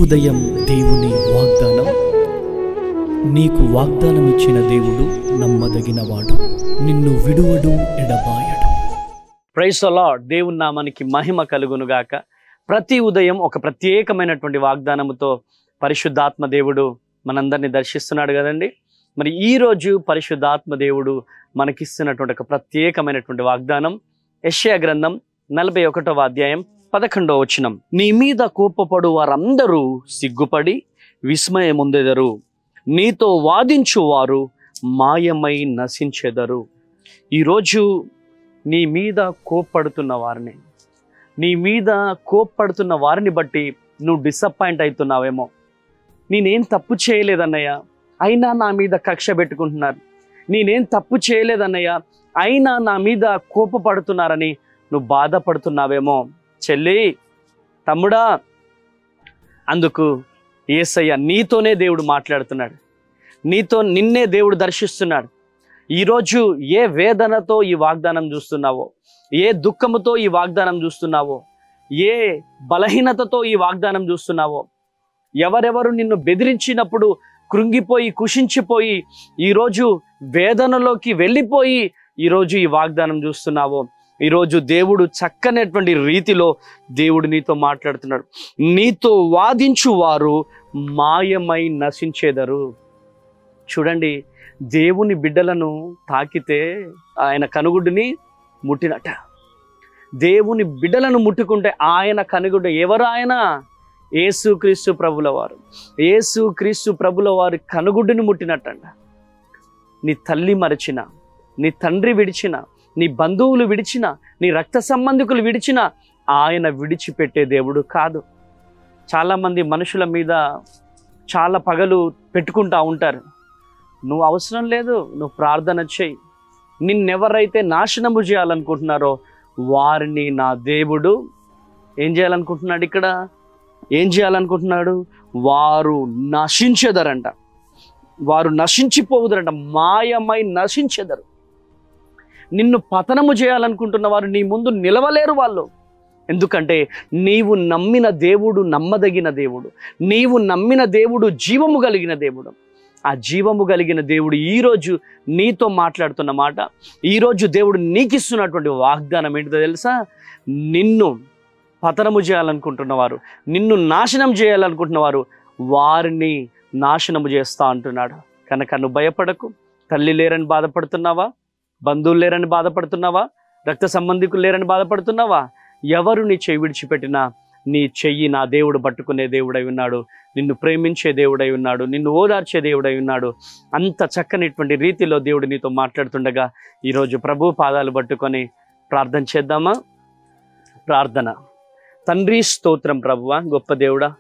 ఉదయం దేవుని వాగ్దానం. నీకు వాగ్దానం ఇచ్చిన దేవుడు నమ్మదగినవాడు, నిన్ను విడువడు, ఎడబాయడు. Praise the lord. దేవుని నామానికి మహిమ కలుగును గాక. ప్రతి ఉదయం ఒక ప్రత్యేకమైనటువంటి వాగ్దానముతో పరిశుద్ధాత్మ దేవుడు మనందరినీ దర్శిస్తున్నాడు కదండి. మరి ఈరోజు పరిశుద్ధాత్మ దేవుడు మనకిస్తున్నటువంటి ఒక ప్రత్యేకమైనటువంటి వాగ్దానం యెషయా గ్రంథం 41వ అధ్యాయం 11వ వచనం. నీ మీద కోపపడు వారందరూ సిగ్గుపడి విస్మయముందెదరు, నీతో వాదించు వారు మాయమై నశించెదరు. ఈరోజు నీ మీద కోప్పడుతున్న వారిని, నీ మీద కోప్పడుతున్న వారిని బట్టి నువ్వు డిసప్పాయింట్ అవుతున్నావేమో. నేనేం తప్పు చేయలేదన్నయ్య, అయినా నా మీద కక్ష పెట్టుకుంటున్నారు. నేనేం తప్పు చేయలేదన్నయ్య, అయినా నా మీద కోపపడుతున్నారని నువ్వు బాధపడుతున్నావేమో. చెల్లి, తమ్ముడా, అందుకు యేసయ్య నీతోనే దేవుడు మాట్లాడుతున్నాడు. నిన్నే దేవుడు దర్శిస్తున్నాడు. ఈరోజు ఏ వేదనతో ఈ వాగ్దానం చూస్తున్నావో, ఏ దుఃఖముతో ఈ వాగ్దానం చూస్తున్నావో, ఏ బలహీనతతో ఈ వాగ్దానం చూస్తున్నావో, ఎవరెవరు నిన్ను బెదిరించినప్పుడు కృంగిపోయి కుషించిపోయి ఈరోజు వేదనలోకి వెళ్ళిపోయి ఈరోజు ఈ వాగ్దానం చూస్తున్నావో, ఈరోజు దేవుడు చక్కనటువంటి రీతిలో దేవుడు నీతో మాట్లాడుతున్నాడు. నీతో వాదించు వారు మాయమై నశించెదరు. చూడండి, దేవుని బిడ్డలను తాకితే ఆయన కనుగుడ్డుని ముట్టినట్ట. దేవుని బిడ్డలను ముట్టుకుంటే ఆయన కనుగుడ్డు. ఎవరు ఆయన? యేసుక్రీస్తు ప్రభుల వారు. యేసుక్రీస్తు ప్రభుల వారి కనుగుడ్డుని ముట్టినట్టంట. నీ తల్లి మరచిన, నీ తండ్రి విడిచిన, నీ బంధువులు విడిచిన, నీ రక్త సంబంధికులు విడిచిన ఆయన విడిచిపెట్టే దేవుడు కాదు. చాలామంది మనుషుల మీద చాలా పగలు పెట్టుకుంటూ ఉంటారు. నువ్వు అవసరం లేదు, నువ్వు ప్రార్థన చేయి. నిన్నెవరైతే నాశనము చేయాలనుకుంటున్నారో వారిని నా దేవుడు ఏం చేయాలనుకుంటున్నాడు? ఇక్కడ ఏం చేయాలనుకుంటున్నాడు? వారు నశించెదరంట. వారు నశించిపోవుదరంట, మాయమై నశించెదరు. నిన్ను పతనము చేయాలనుకుంటున్న వారు నీ ముందు నిలవలేరు వాళ్ళు. ఎందుకంటే నీవు నమ్మిన దేవుడు నమ్మదగిన దేవుడు. నీవు నమ్మిన దేవుడు జీవము కలిగిన దేవుడు. ఆ జీవము కలిగిన దేవుడు ఈరోజు నీతో మాట్లాడుతున్న మాట, ఈరోజు దేవుడు నీకు ఇస్తున్నటువంటి వాగ్దానం ఏంటిదో తెలుసా? నిన్ను పతనము చేయాలనుకుంటున్నవారు, నిన్ను నాశనం చేయాలనుకుంటున్నవారు వారిని నాశనము చేస్తా అంటున్నాడు. కనుక నువ్వు భయపడకు. తల్లి లేరని బాధపడుతున్నావా? బంధువులు లేరని బాధపడుతున్నావా? రక్త సంబంధికులు లేరని బాధపడుతున్నావా? ఎవరు నీ చెయ్యి విడిచిపెట్టినా నీ చెయ్యి నా దేవుడు పట్టుకునే దేవుడై ఉన్నాడు. నిన్ను ప్రేమించే దేవుడై ఉన్నాడు. నిన్ను ఓదార్చే దేవుడై ఉన్నాడు. అంత చక్కనిటువంటి రీతిలో దేవుడు నీతో మాట్లాడుతుండగా ఈరోజు ప్రభు పాదాలు పట్టుకొని ప్రార్థన చేద్దామా? ప్రార్థన. తండ్రి స్తోత్రం ప్రభువా, గొప్ప దేవుడా.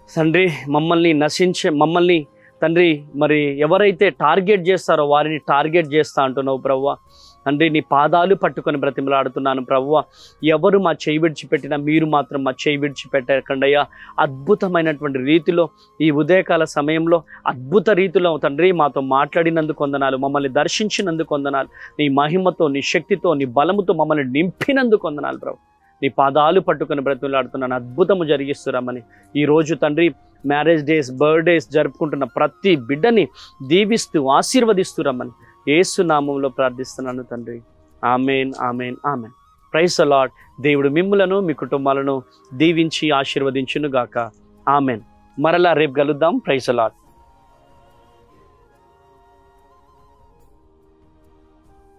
తండ్రి, మమ్మల్ని తండ్రి మరి ఎవరైతే టార్గెట్ చేస్తారో వారిని టార్గెట్ చేస్తా అంటున్నావు ప్రభువా. తండ్రి, నీ పాదాలు పట్టుకొని బ్రతిమలాడుతున్నాను ప్రభువా. ఎవరు మా చేయి విడిచిపెట్టినా మీరు మాత్రం మా చేయి విడిచిపెట్టకండయ్యా. అద్భుతమైనటువంటి రీతిలో ఈ ఉదయకాల సమయంలో అద్భుత రీతిలో తండ్రి మాతో మాట్లాడినందుకు వందనాలు. మమ్మల్ని దర్శించినందుకు వందనాలు. నీ మహిమతో, నీ శక్తితో, నీ బలముతో మమ్మల్ని నింపినందుకు వందనాలు ప్రభు. నీ పాదాలు పట్టుకొని బ్రతిమలాడుతున్నాను. అద్భుతము జరిగిస్తురామని ఈరోజు తండ్రి మ్యారేజ్ డేస్, బర్త్డేస్ జరుపుకుంటున్న ప్రతి బిడ్డని దీవిస్తూ ఆశీర్వదిస్తురమ్మని యేసు నామంలో ప్రార్థిస్తున్నాను తండ్రి. Amen, amen, amen. Praise the Lord. దేవుడు మిమ్ములను మీ కుటుంబాలను దీవించి ఆశీర్వదించును గాక. ఆమెన్. మరలా రేపు కలుద్దాం. Praise the lord.